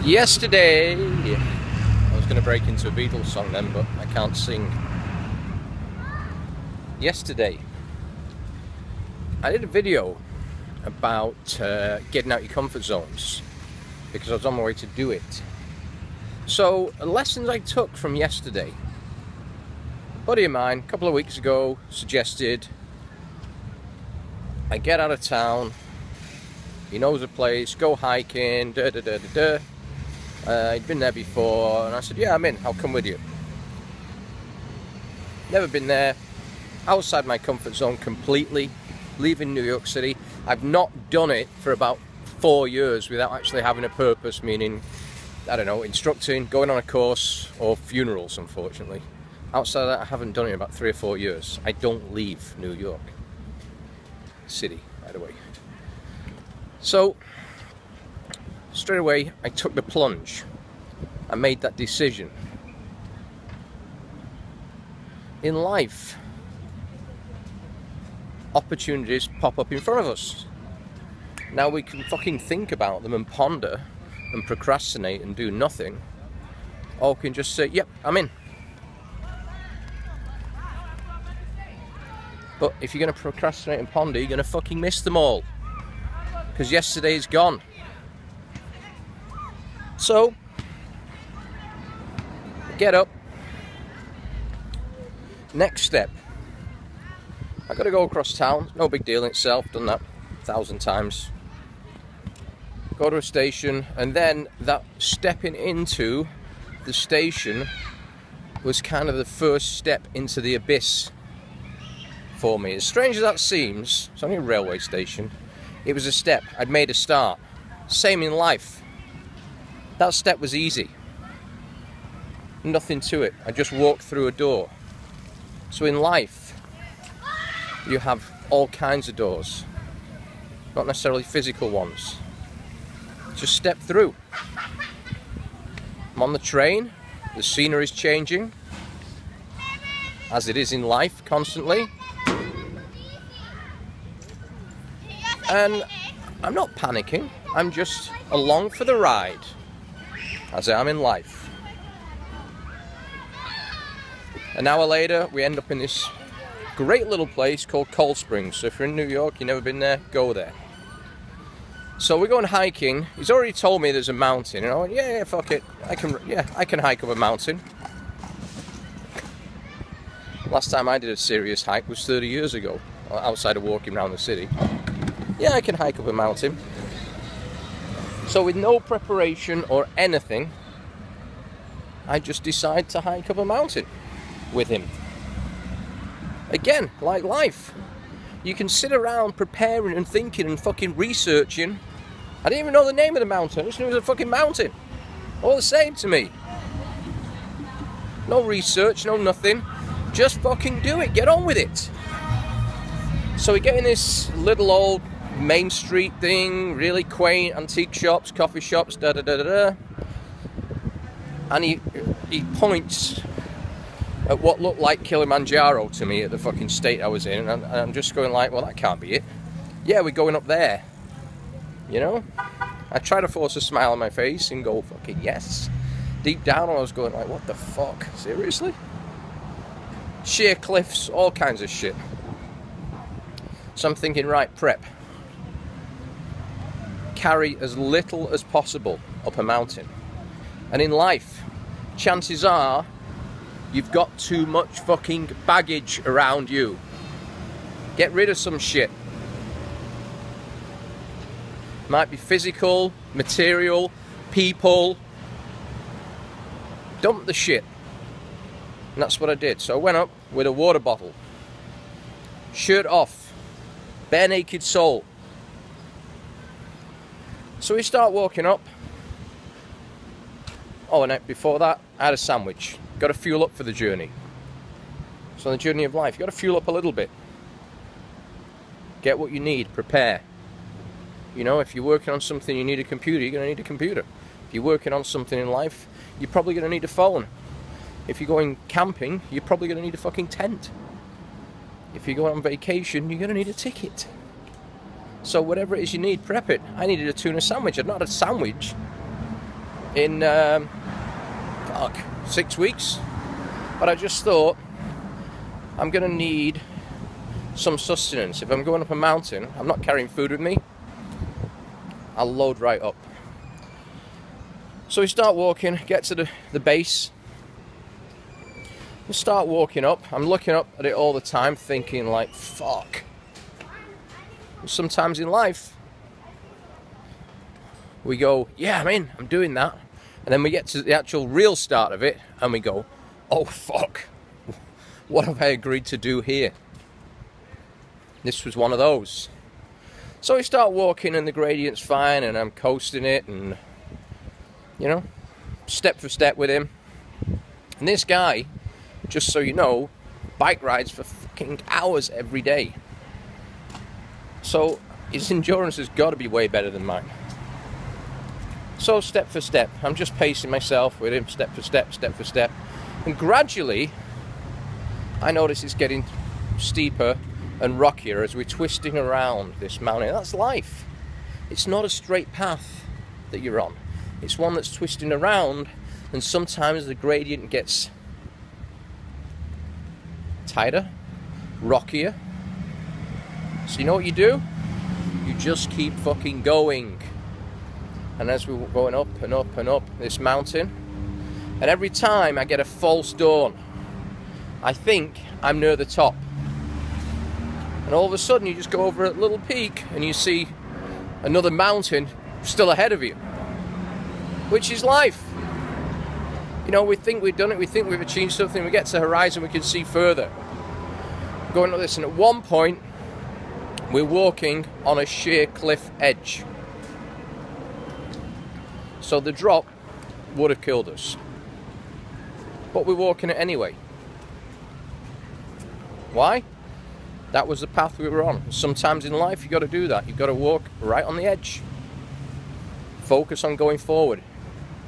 Yesterday, I was going to break into a Beatles song then, but I can't sing. Yesterday, I did a video about getting out your comfort zones because I was on my way to do it. So, lessons I took from yesterday. A buddy of mine, a couple of weeks ago, suggested I get out of town. He knows a place, go hiking, he'd been there before, and I said, yeah, I'm in, I'll come with you. Never been there, outside my comfort zone completely, leaving New York City. I've not done it for about 4 years without actually having a purpose, meaning, I don't know, instructing, going on a course, or funerals, unfortunately. Outside of that, I haven't done it in about 3 or 4 years. I don't leave New York City, by the way. So, straight away, I took the plunge. I made that decision. In life, opportunities pop up in front of us. Now we can fucking think about them and ponder and procrastinate and do nothing. Or we can just say, yep, I'm in. But if you're going to procrastinate and ponder, you're going to fucking miss them all. Because yesterday's gone. So, get up. Next step. I've got to go across town. No big deal in itself. Done that 1,000 times. Go to a station, and then that stepping into the station was kind of the first step into the abyss for me. As strange as that seems, it's only a railway station. It was a step. I'd made a start. Same in life. That step was easy. Nothing to it. I just walked through a door. So in life, you have all kinds of doors. Not necessarily physical ones. Just step through. I'm on the train. The scenery's changing. As it is in life, constantly. And I'm not panicking. I'm just along for the ride. As I am in life. An hour later, we end up in this great little place called Cold Springs. So if you're in New York, you've never been there, go there. So we're going hiking. He's already told me there's a mountain, and I went, yeah, fuck it. I can hike up a mountain. Last time I did a serious hike was 30 years ago, outside of walking around the city. Yeah, I can hike up a mountain. So with no preparation or anything, I just decide to hike up a mountain with him. Again, like life. You can sit around preparing and thinking and fucking researching. I didn't even know the name of the mountain. I just knew it was a fucking mountain. All the same to me. No research, no nothing. Just fucking do it. Get on with it. So we get in this little old main street thing, really quaint, antique shops, coffee shops, and he points at what looked like Kilimanjaro to me at the fucking state I was in, and I'm just going like, well, that can't be it. Yeah, we're going up there, you know. I try to force a smile on my face and go fucking yes. Deep down I was going like, what the fuck, seriously? Sheer cliffs, all kinds of shit. So I'm thinking, right, prep. Carry as little as possible up a mountain. And in life, chances are you've got too much fucking baggage around you. Get rid of some shit. Might be physical, material, people. Dump the shit. And that's what I did. So I went up with a water bottle, shirt off, bare naked soul. So we start walking up. Oh, and before that, I had a sandwich. Got to fuel up for the journey. So on the journey of life, you got to fuel up a little bit. Get what you need, prepare. You know, if you're working on something, you need a computer, you're going to need a computer. If you're working on something in life, you're probably going to need a phone. If you're going camping, you're probably going to need a fucking tent. If you're going on vacation, you're going to need a ticket. So whatever it is you need, prep it. I needed a tuna sandwich. I'd not had a sandwich in 6 weeks. But I just thought, I'm going to need some sustenance. If I'm going up a mountain, I'm not carrying food with me. I'll load right up. So we start walking, get to the base. We start walking up. I'm looking up at it all the time, thinking like, fuck. Sometimes in life, we go, yeah, I'm doing that. And then we get to the actual real start of it, and we go, oh, fuck. What have I agreed to do here? This was one of those. So we start walking, and the gradient's fine, and I'm coasting it, and, you know, step for step with him. And this guy, just so you know, bike rides for fucking hours every day. So his endurance has got to be way better than mine. So step for step, I'm just pacing myself with him, step for step, step for step. And gradually, I notice it's getting steeper and rockier as we're twisting around this mountain. That's life. It's not a straight path that you're on. It's one that's twisting around, and sometimes the gradient gets tighter, rockier. So you know what you do? You just keep fucking going. And as we were going up and up and up this mountain, and every time I get a false dawn, I think I'm near the top. And all of a sudden you just go over a little peak and you see another mountain still ahead of you. Which is life. You know, we think we've done it, we think we've achieved something, we get to the horizon, we can see further. Going like this, and at one point, we're walking on a sheer cliff edge. So the drop would have killed us. But we're walking it anyway. Why? That was the path we were on. Sometimes in life you've got to do that. You've got to walk right on the edge. Focus on going forward,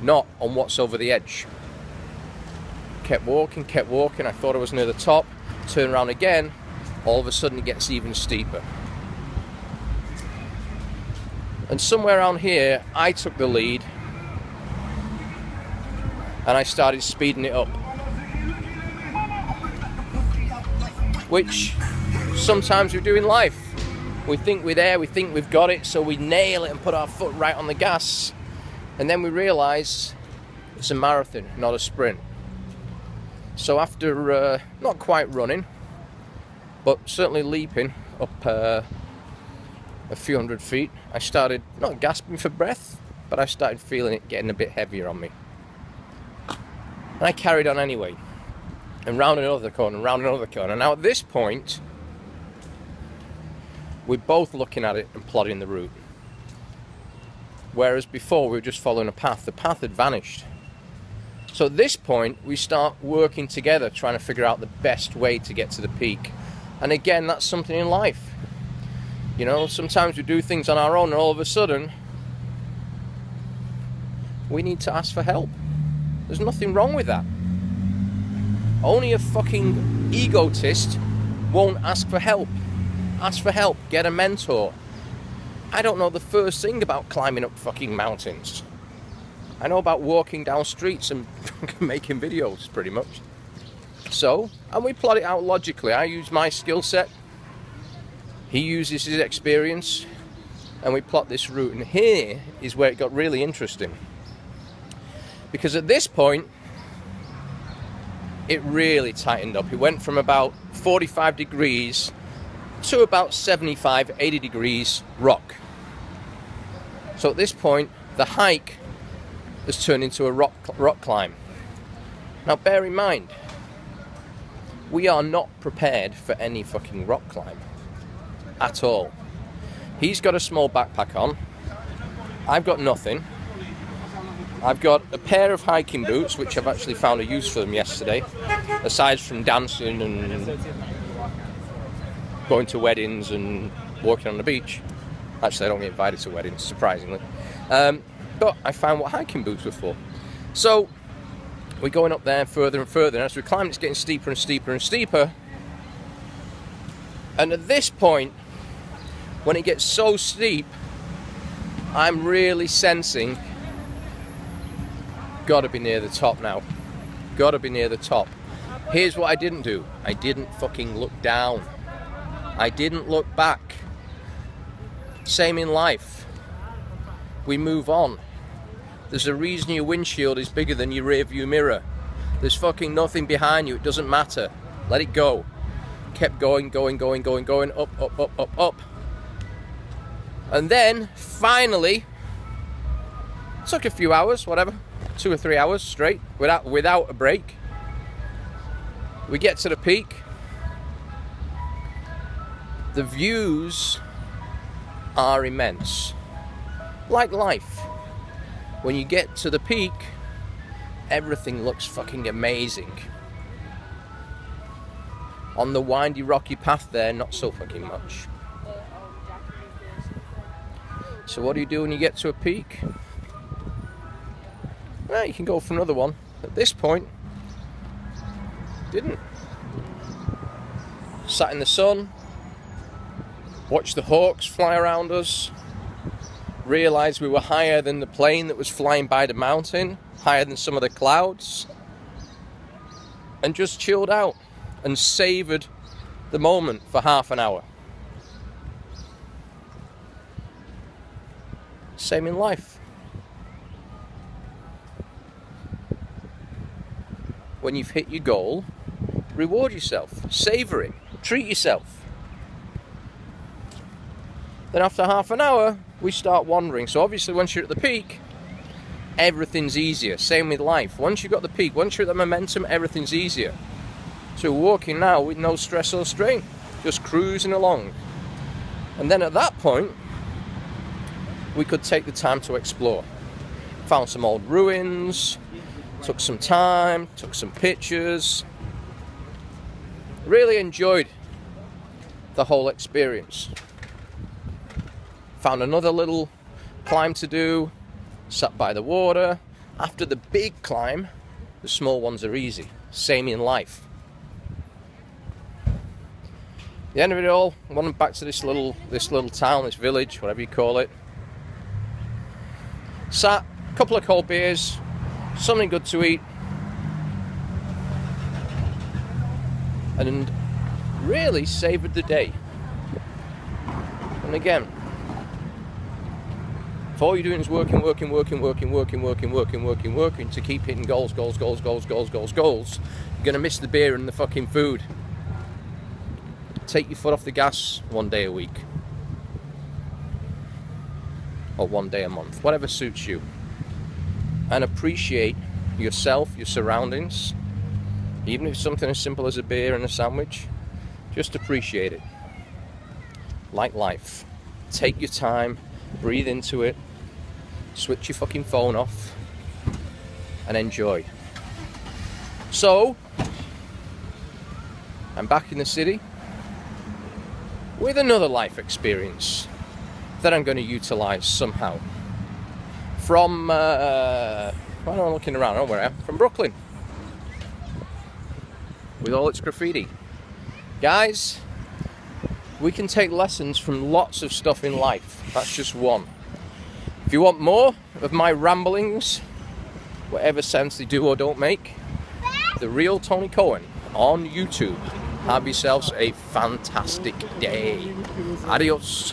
not on what's over the edge. Kept walking, kept walking. I thought I was near the top. Turn around again. All of a sudden it gets even steeper. And somewhere around here, I took the lead. And I started speeding it up. Which sometimes we do in life. We think we're there, we think we've got it, so we nail it and put our foot right on the gas. And then we realise it's a marathon, not a sprint. So after not quite running, but certainly leaping up a few hundred feet, I started not gasping for breath, but I started feeling it getting a bit heavier on me. And I carried on anyway, and round another corner, and round another corner. Now at this point, we're both looking at it and plotting the route. Whereas before we were just following a path. The path had vanished. So at this point, we start working together, trying to figure out the best way to get to the peak. And again, that's something in life. You know, sometimes we do things on our own, and all of a sudden, we need to ask for help. There's nothing wrong with that. Only a fucking egotist won't ask for help. Ask for help, get a mentor. I don't know the first thing about climbing up fucking mountains. I know about walking down streets and making videos, pretty much. So, and we plot it out logically. I use my skill set. He uses his experience. And we plot this route. And here is where it got really interesting. Because at this point, it really tightened up. It went from about 45 degrees to about 75, 80 degrees rock. So at this point, the hike has turned into a rock climb. Now bear in mind, we are not prepared for any fucking rock climb at all. He's got a small backpack on. I've got nothing. I've got a pair of hiking boots, which I've actually found a use for them yesterday, aside from dancing and going to weddings and walking on the beach. Actually, I don't get invited to weddings, surprisingly. But I found what hiking boots were for. So we're going up there further and further, and as we climb, it's getting steeper and steeper and steeper. And at this point, when it gets so steep, I'm really sensing Gotta be near the top now. Gotta be near the top. Here's what I didn't do. I didn't fucking look down. I didn't look back. Same in life. We move on. There's a reason your windshield is bigger than your rear view mirror. There's fucking nothing behind you. It doesn't matter. Let it go. Kept going, going, going, going, going, up, up, up, up, up. And then, finally, took a few hours, whatever, 2 or 3 hours straight, without a break. We get to the peak. The views are immense. Like life. When you get to the peak, everything looks fucking amazing. On the windy, rocky path there, not so fucking much. So what do you do when you get to a peak? Well, you can go for another one. At this point, didn't. Sat in the sun, watched the hawks fly around us, realised we were higher than the plane that was flying by the mountain, higher than some of the clouds, and just chilled out and savoured the moment for half an hour. Same in life. When you've hit your goal, reward yourself, savour it, treat yourself. Then after half an hour, we start wandering. So obviously once you're at the peak, everything's easier. Same with life. Once you've got the peak, once you're at the momentum, everything's easier. So we're walking now with no stress or strain, just cruising along. And then at that point, we could take the time to explore. Found some old ruins, took some time, took some pictures. Really enjoyed the whole experience. Found another little climb to do, sat by the water. After the big climb, the small ones are easy. Same in life. The end of it all, I went back to this little town, this village, whatever you call it. Sat, a couple of cold beers, something good to eat, and really savoured the day. And again, if all you're doing is working to keep hitting goals, you're gonna miss the beer and the fucking food. Take your foot off the gas 1 day a week. Or 1 day a month, whatever suits you. And appreciate yourself, your surroundings. Even if it's something as simple as a beer and a sandwich, just appreciate it. Like life. Take your time, breathe into it, switch your fucking phone off, and enjoy. So, I'm back in the city with another life experience that I'm going to utilise somehow. From, well, I'm looking around, I don't know where I am, from Brooklyn. With all its graffiti. Guys, we can take lessons from lots of stuff in life. That's just one. If you want more of my ramblings, whatever sense they do or don't make, The Real Tony Cohen on YouTube. Have yourselves a fantastic day. Adios.